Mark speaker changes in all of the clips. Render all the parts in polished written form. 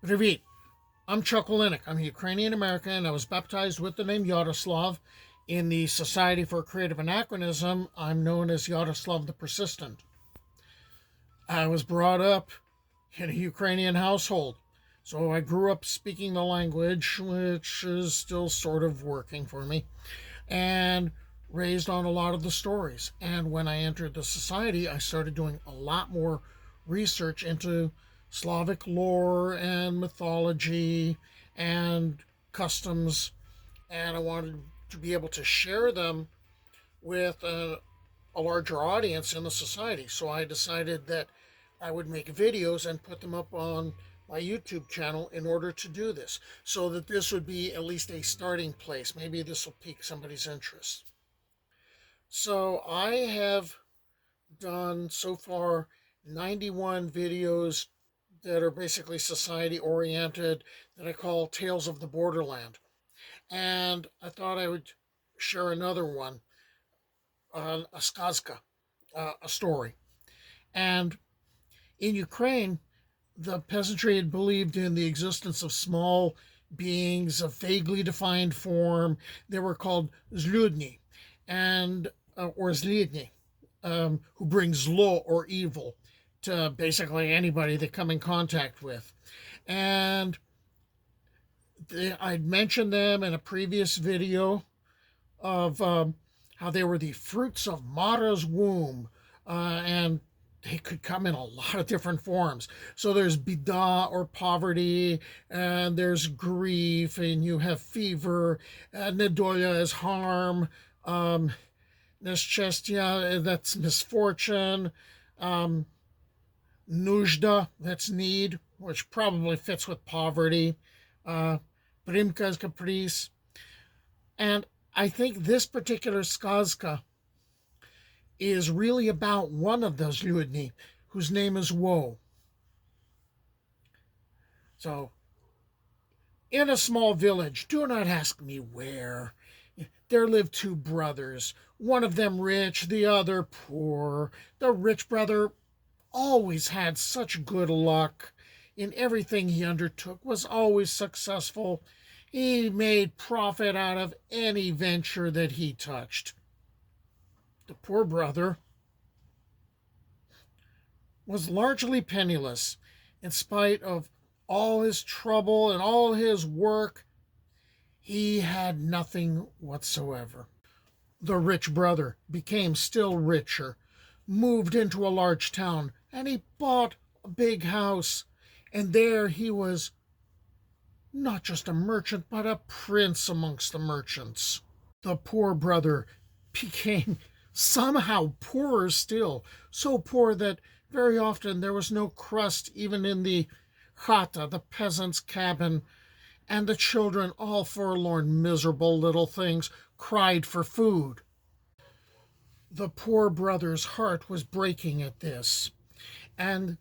Speaker 1: Привіт. I'm Chuck Olenek. I'm a Ukrainian-American. I was baptized with the name Yaroslav. In the Society for Creative Anachronism, I'm known as Yaroslav the Persistent. I was brought up in a Ukrainian household, so I grew up speaking the language, which is still sort of working for me, and raised on a lot of the stories. And when I entered the society, I started doing a lot more research into Slavic lore and mythology and customs, and I wanted to be able to share them with a larger audience in the society. So I decided that I would make videos and put them up on my YouTube channel in order to do this, so that this would be at least a starting place. Maybe this will pique somebody's interest. So I have done so far 91 videos that are basically society oriented that I call Tales of the Borderland. And I thought I would share another one on a skazka, a story. And in Ukraine, the peasantry had believed in the existence of small beings of vaguely defined form. They were called Zluidni, and or Zluidni, who bring zlo or evil to basically anybody they come in contact with. And I'd mentioned them in a previous video of how they were the fruits of Mara's womb, and they could come in a lot of different forms. So there's bida or poverty, and there's grief, and you have fever, nedolia is harm, neschestia, that's misfortune, nujda, that's need, which probably fits with poverty, primka's caprice. And I think this particular skazka is really about one of those Zluidni, whose name is Woe. So, in a small village, do not ask me where, there lived two brothers, one of them rich, the other poor. The rich brother always had such good luck. In everything he undertook was always successful. He made profit out of any venture that he touched. The poor brother was largely penniless. In spite of all his trouble and all his work, he had nothing whatsoever. The rich brother became still richer, moved into a large town, and he bought a big house. And there he was not just a merchant, but a prince amongst the merchants. The poor brother became somehow poorer still, so poor that very often there was no crust even in the chata, the peasant's cabin, and the children, all forlorn, miserable little things, cried for food. The poor brother's heart was breaking at this, and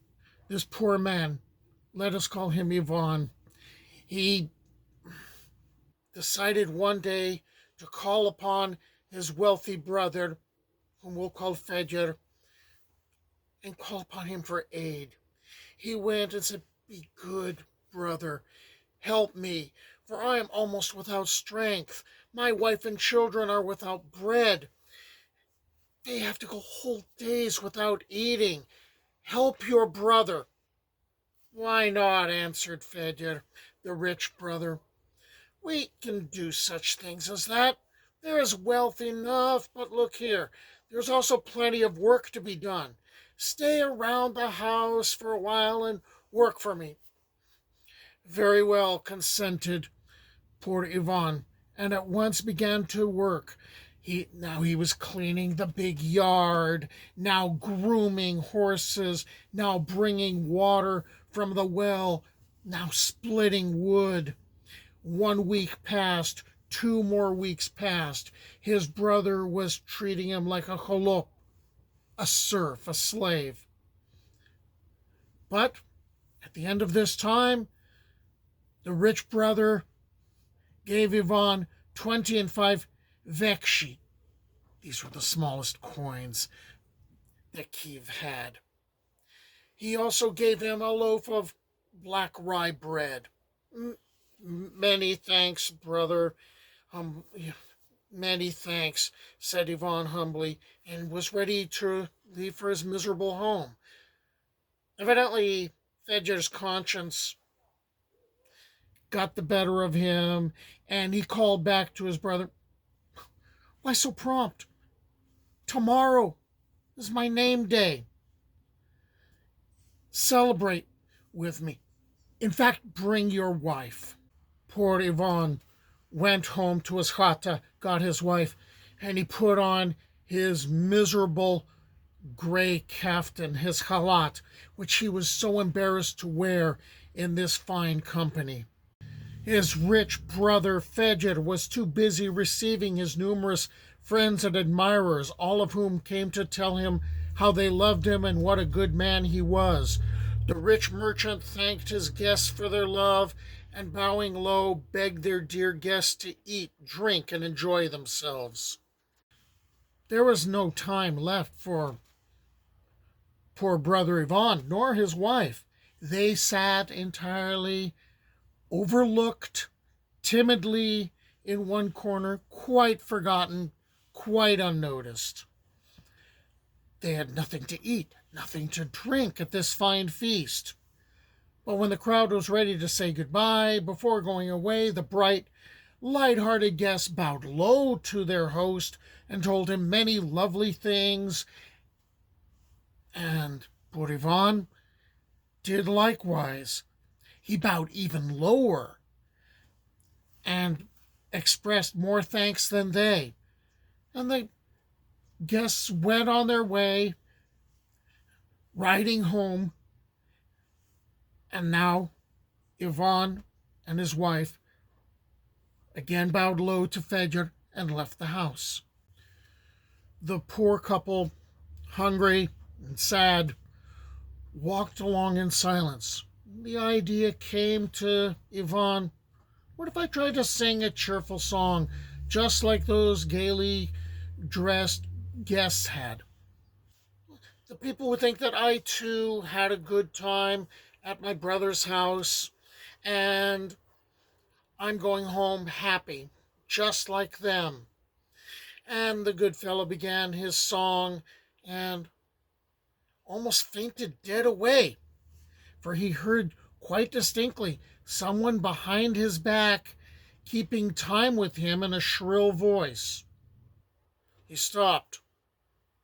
Speaker 1: this poor man, let us call him Ivan, he decided one day to call upon his wealthy brother, whom we'll call Fedor, and call upon him for aid. He went and said, "Be good, brother. Help me, for I am almost without strength. My wife and children are without bread. They have to go whole days without eating. Help your brother." "Why not?" answered Fedor, the rich brother. "We can do such things as that. There is wealth enough, but look here, there's also plenty of work to be done. Stay around the house for a while and work for me." "Very well," consented poor Ivan, and at once began to work. Now he was cleaning the big yard, now grooming horses, now bringing water from the well, now splitting wood. 1 week passed, 2 more weeks passed. His brother was treating him like a holop, a serf, a slave. But at the end of this time, the rich brother gave Ivan 25 vekshi. These were the smallest coins that Kiev had. He also gave him a loaf of black rye bread. Many thanks, brother. Um, Many thanks, said Ivan humbly, and was ready to leave for his miserable home. Evidently, Fedor's conscience got the better of him, and he called back to his brother, "Why so prompt? Tomorrow is my name day. Celebrate with me. In fact, bring your wife." Poor Ivan went home to his chata, got his wife, and he put on his miserable gray kaftan, his halat, which he was so embarrassed to wear in this fine company. His rich brother Fedor was too busy receiving his numerous friends and admirers, all of whom came to tell him how they loved him and what a good man he was. The rich merchant thanked his guests for their love, and bowing low, begged their dear guests to eat, drink, and enjoy themselves. There was no time left for poor brother Ivan, nor his wife. They sat entirely overlooked, timidly in one corner, quite forgotten, quite unnoticed. They had nothing to eat, nothing to drink at this fine feast. But when the crowd was ready to say goodbye, before going away, the bright, light-hearted guests bowed low to their host and told him many lovely things, and poor Ivan did likewise. He bowed even lower and expressed more thanks than they. And the guests went on their way, riding home. And now Ivan and his wife again bowed low to Fedor and left the house. The poor couple, hungry and sad, walked along in silence. The idea came to Ivan, what if I tried to sing a cheerful song, just like those gaily dressed guests had? The people would think that I too had a good time at my brother's house, and I'm going home happy, just like them. And the good fellow began his song and almost fainted dead away, for he heard quite distinctly someone behind his back keeping time with him in a shrill voice. He stopped.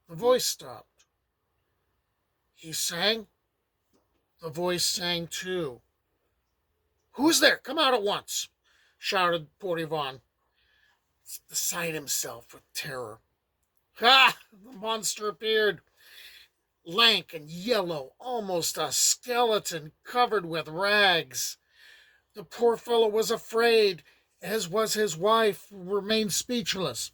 Speaker 1: The voice stopped. He sang. The voice sang too. "Who's there? Come out at once!" shouted poor Ivan, beside himself with terror. Ha! The monster appeared, lank and yellow, almost a skeleton covered with rags. The poor fellow was afraid, as was his wife, who remained speechless.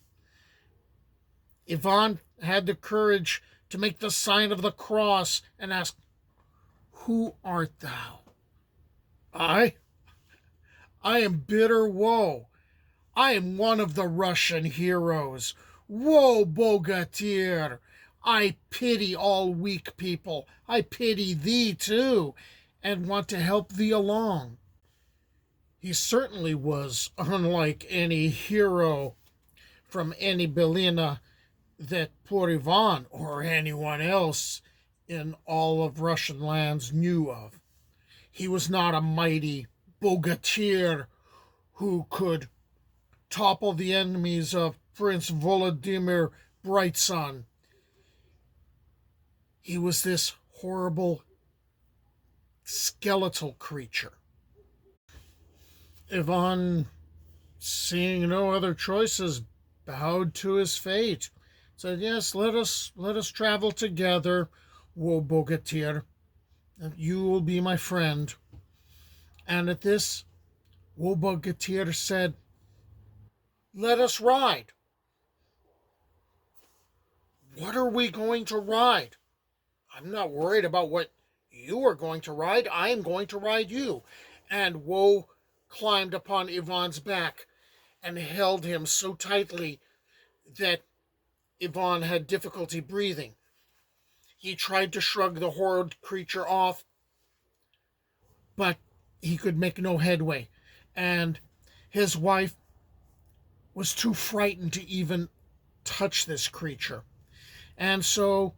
Speaker 1: Ivan had the courage to make the sign of the cross and ask, "Who art thou?" "I? I am bitter Woe. I am one of the Russian heroes. Woe Bogatir. I pity all weak people. I pity thee too, and want to help thee along." He certainly was unlike any hero from any Belina that poor Ivan or anyone else in all of Russian lands knew of. He was not a mighty Bogatir who could topple the enemies of Prince Volodymyr Brightson. He was this horrible skeletal creature. Ivan, seeing no other choices, bowed to his fate. Said, "Yes, let us travel together, Woe Bogatir. You will be my friend." And at this, Woe Bogatir said, "Let us ride." "What are we going to ride?" "I'm not worried about what you are going to ride. I am going to ride you." And Woe climbed upon Ivan's back and held him so tightly that Ivan had difficulty breathing. He tried to shrug the horrid creature off, but he could make no headway. And his wife was too frightened to even touch this creature. And so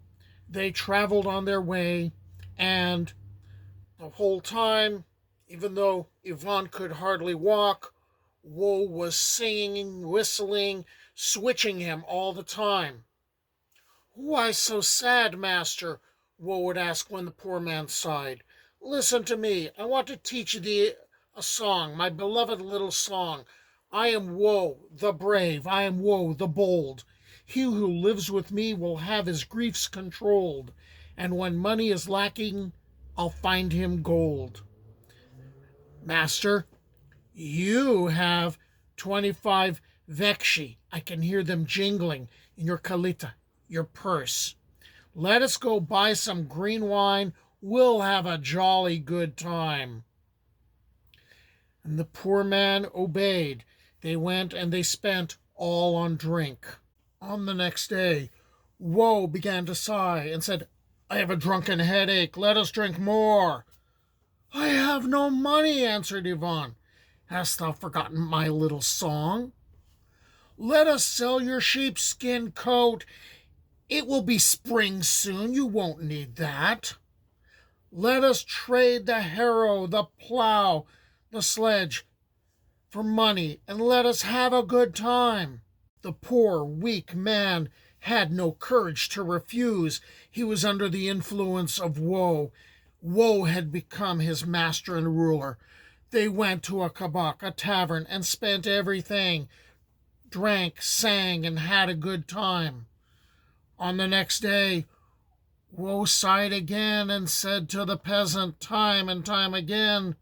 Speaker 1: they traveled on their way, and the whole time, even though Ivan could hardly walk, Woe was singing, whistling, switching him all the time. "Why so sad, master?" Woe would ask when the poor man sighed. "Listen to me. I want to teach thee a song, my beloved little song. I am Woe the brave. I am Woe the bold. He who lives with me will have his griefs controlled, and when money is lacking, I'll find him gold." "Master, you have 25 vekshi. I can hear them jingling in your kalita, your purse. Let us go buy some green wine. We'll have a jolly good time." And the poor man obeyed. They went and they spent all on drink. On the next day, Woe began to sigh and said, "I have a drunken headache. Let us drink more." "I have no money," answered Ivan. "Hast thou forgotten my little song?" "Let us sell your sheepskin coat. It will be spring soon. You won't need that." "Let us trade the harrow, the plow, the sledge for money, and let us have a good time." The poor, weak man had no courage to refuse. He was under the influence of Woe. Woe had become his master and ruler. They went to a kabak, a tavern, and spent everything, drank, sang, and had a good time. On the next day, Woe sighed again and said to the peasant time and time again,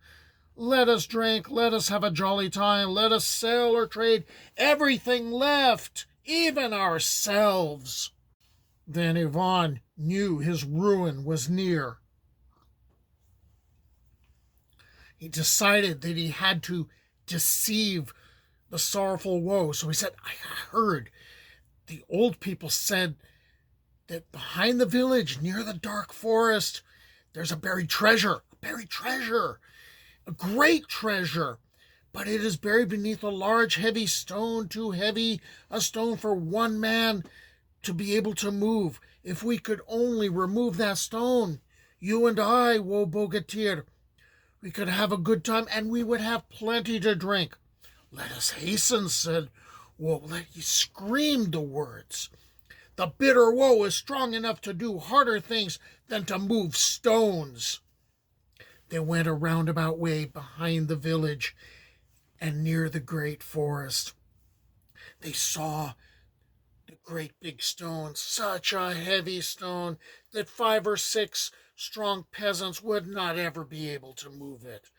Speaker 1: "Let us drink, let us have a jolly time, let us sell or trade everything left, even ourselves." Then Ivan knew his ruin was near. He decided that he had to deceive the sorrowful Woe. So he said, "I heard the old people said that behind the village, near the dark forest, there's a buried treasure, a great treasure. But it is buried beneath a large, heavy stone, too heavy a stone for one man to be able to move. If we could only remove that stone, you and I, Woe Bogatir, we could have a good time, and we would have plenty to drink." "Let us hasten," said Woe. He screamed the words. "The bitter Woe is strong enough to do harder things than to move stones." They went a roundabout way behind the village and near the great forest. They saw the great big stone, such a heavy stone that 5 or 6 strong peasants would not ever be able to move it.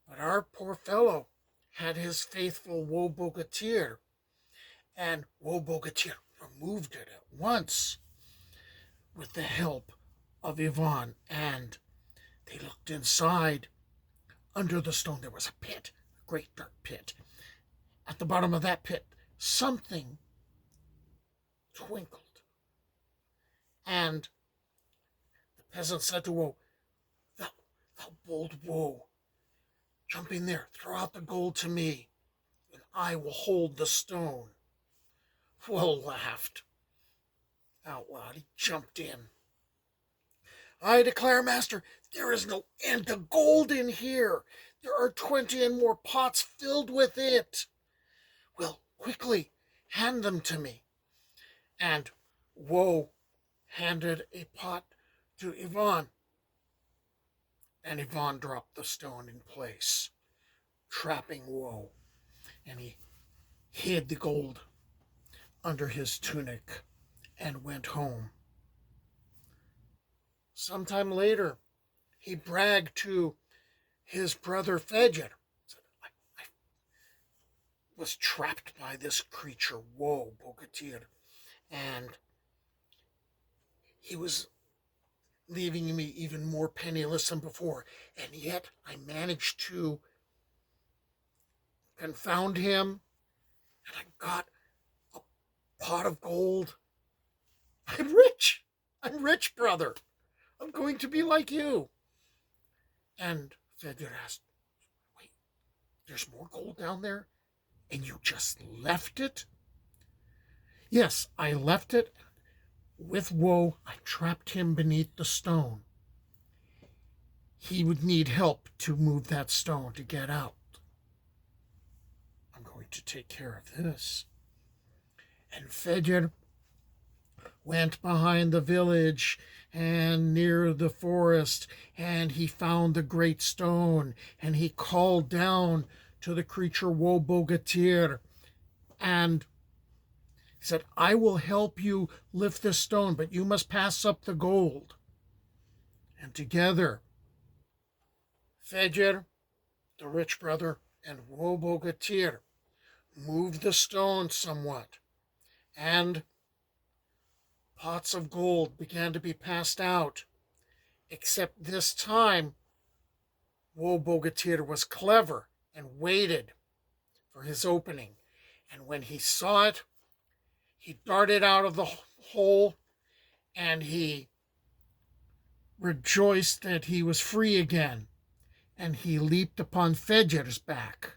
Speaker 1: But our poor fellow had his faithful Woe Bogatir, and Woe Bogatir removed it at once with the help of Ivan, and they looked inside. Under the stone there was a pit, a great dark pit. At the bottom of that pit, something twinkled. And the peasant said to Woe, thou bold Woe, jump in there, throw out the gold to me, and I will hold the stone." Woe laughed out loud. He jumped in. "I declare, master, there is no end to gold in here. There are 20 and more pots filled with it." "Well, quickly, hand them to me." And Woe handed a pot to Ivan, and Ivan dropped the stone in place, trapping Woe, and he hid the gold under his tunic and went home. Sometime later, he bragged to his brother Fedor. "I was trapped by this creature, Woe Bogatir, and he was leaving me even more penniless than before, and yet I managed to confound him, and I got a pot of gold. I'm rich. I'm rich, brother. I'm going to be like you." And Fedor asked, wait, there's more gold down there? And you just left it? Yes, I left it. With Woe, I trapped him beneath the stone. He would need help to move that stone to get out. I'm going to take care of this. And Fedor went behind the village and near the forest, and he found the great stone, and he called down to the creature Woe Bogatir, and he said, I will help you lift this stone, but you must pass up the gold. And together, Fedor, the rich brother, and Woe Bogatir moved the stone somewhat, and pots of gold began to be passed out. Except this time, Woe Bogatir was clever and waited for his opening. And when he saw it, he darted out of the hole, and he rejoiced that he was free again. And he leaped upon Fedor's back.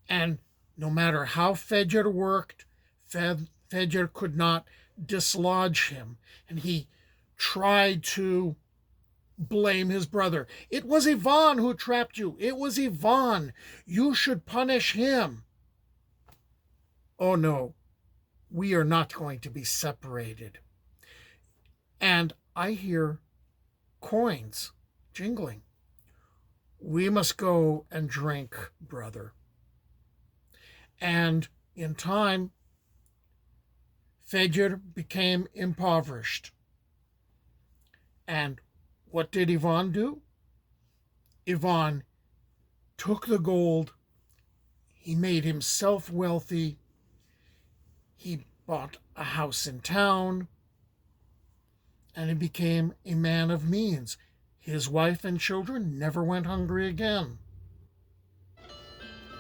Speaker 1: And no matter how Fedor worked, Fedor could not dislodge him. And he tried to blame his brother. It was Ivan who trapped you. It was Ivan. You should punish him. Oh no, we are not going to be separated. And I hear coins jingling. We must go and drink, brother. And in time, Fedor became impoverished. And what did Ivan do? Ivan took the gold. He made himself wealthy. He bought a house in town. And he became a man of means. His wife and children never went hungry again.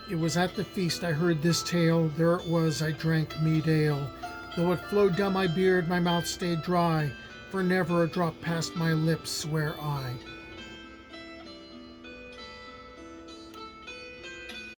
Speaker 1: It was at the feast I heard this tale. There it was, I drank mead ale. Though it flowed down my beard, my mouth stayed dry, for never a drop passed my lips, swear I.